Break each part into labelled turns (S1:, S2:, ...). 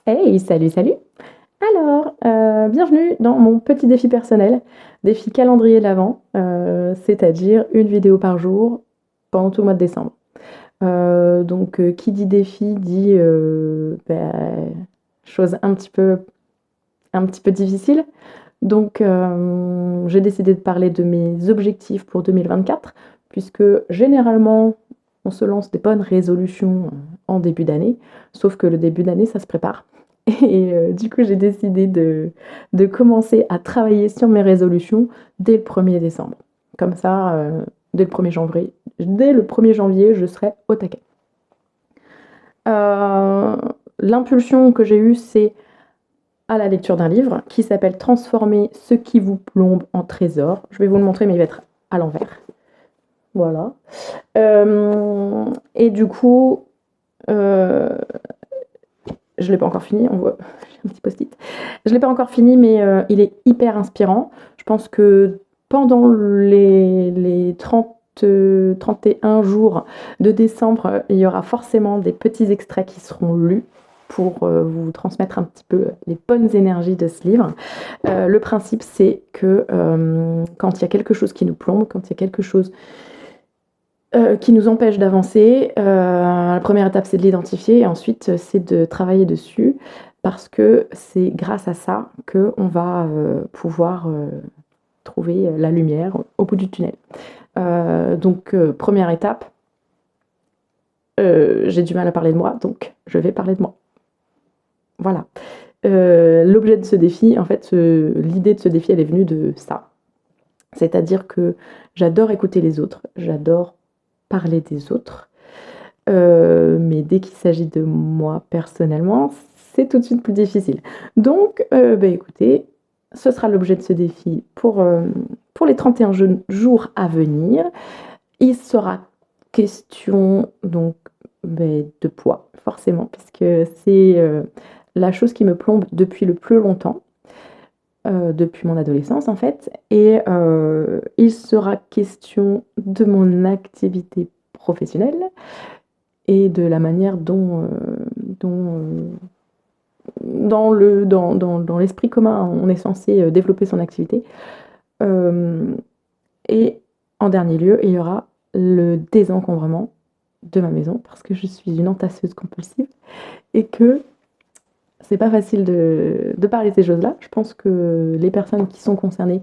S1: Hey, salut, salut! Alors, bienvenue dans mon petit défi personnel, défi calendrier de l'Avent, c'est-à-dire une vidéo par jour pendant tout le mois de décembre. Qui dit défi dit, chose un petit peu difficile. J'ai décidé de parler de mes objectifs pour 2024 puisque généralement, on se lance des bonnes résolutions, en début d'année, sauf que le début d'année, ça se prépare et du coup, j'ai décidé de commencer à travailler sur mes résolutions dès le 1er décembre. Comme ça, dès le 1er janvier, je serai au taquet. L'impulsion que j'ai eue, c'est à la lecture d'un livre qui s'appelle Transformer ce qui vous plombe en trésor. Je vais vous le montrer, mais il va être à l'envers. Voilà. Et du coup, je ne l'ai pas encore fini, on voit, j'ai un petit post-it. Je ne l'ai pas encore fini, mais il est hyper inspirant. Je pense que pendant les 31 jours de décembre, il y aura forcément des petits extraits qui seront lus pour vous transmettre un petit peu les bonnes énergies de ce livre. Le principe, c'est que quand il y a quelque chose qui nous plombe, quand il y a quelque chose qui nous empêche d'avancer, la première étape, c'est de l'identifier et ensuite, c'est de travailler dessus parce que c'est grâce à ça qu'on va pouvoir trouver la lumière au bout du tunnel. Première étape, j'ai du mal à parler de moi, donc je vais parler de moi. Voilà. L'objet de ce défi, en fait, l'idée de ce défi, elle est venue de ça. C'est-à-dire que j'adore écouter les autres, j'adore parler des autres, mais dès qu'il s'agit de moi personnellement, c'est tout de suite plus difficile. Écoutez, ce sera l'objet de ce défi pour les 31 jours à venir. Il sera question donc de poids, forcément, puisque c'est la chose qui me plombe depuis le plus longtemps, depuis mon adolescence en fait. Et il sera question de mon activité professionnelle et de la manière dont dans l'esprit commun, on est censé développer son activité. Et en dernier lieu, il y aura le désencombrement de ma maison parce que je suis une entasseuse compulsive et que c'est pas facile de parler de ces choses-là. Je pense que les personnes qui sont concernées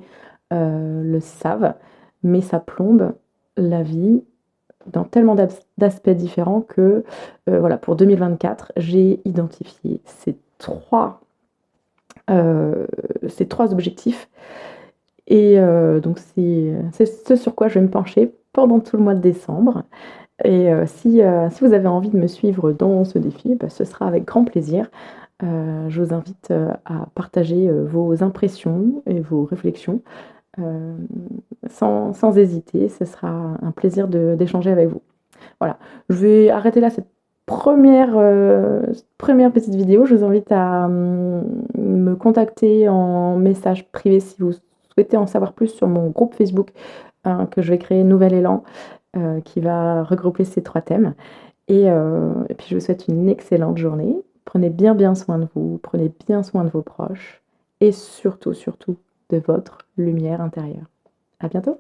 S1: le savent, mais ça plombe la vie dans tellement d'aspects différents que voilà, pour 2024, j'ai identifié ces trois objectifs. Et donc c'est ce sur quoi je vais me pencher pendant tout le mois de décembre. Et si vous avez envie de me suivre dans ce défi, ce sera avec grand plaisir. Je vous invite à partager vos impressions et vos réflexions sans hésiter. Ce sera un plaisir d'échanger avec vous. Voilà, je vais arrêter là cette première petite vidéo. Je vous invite à me contacter en message privé si vous souhaitez en savoir plus sur mon groupe Facebook que je vais créer, Nouvel Élan, qui va regrouper ces 3 thèmes. Et puis je vous souhaite une excellente journée. Prenez bien soin de vous, prenez bien soin de vos proches et surtout, surtout de votre lumière intérieure. À bientôt!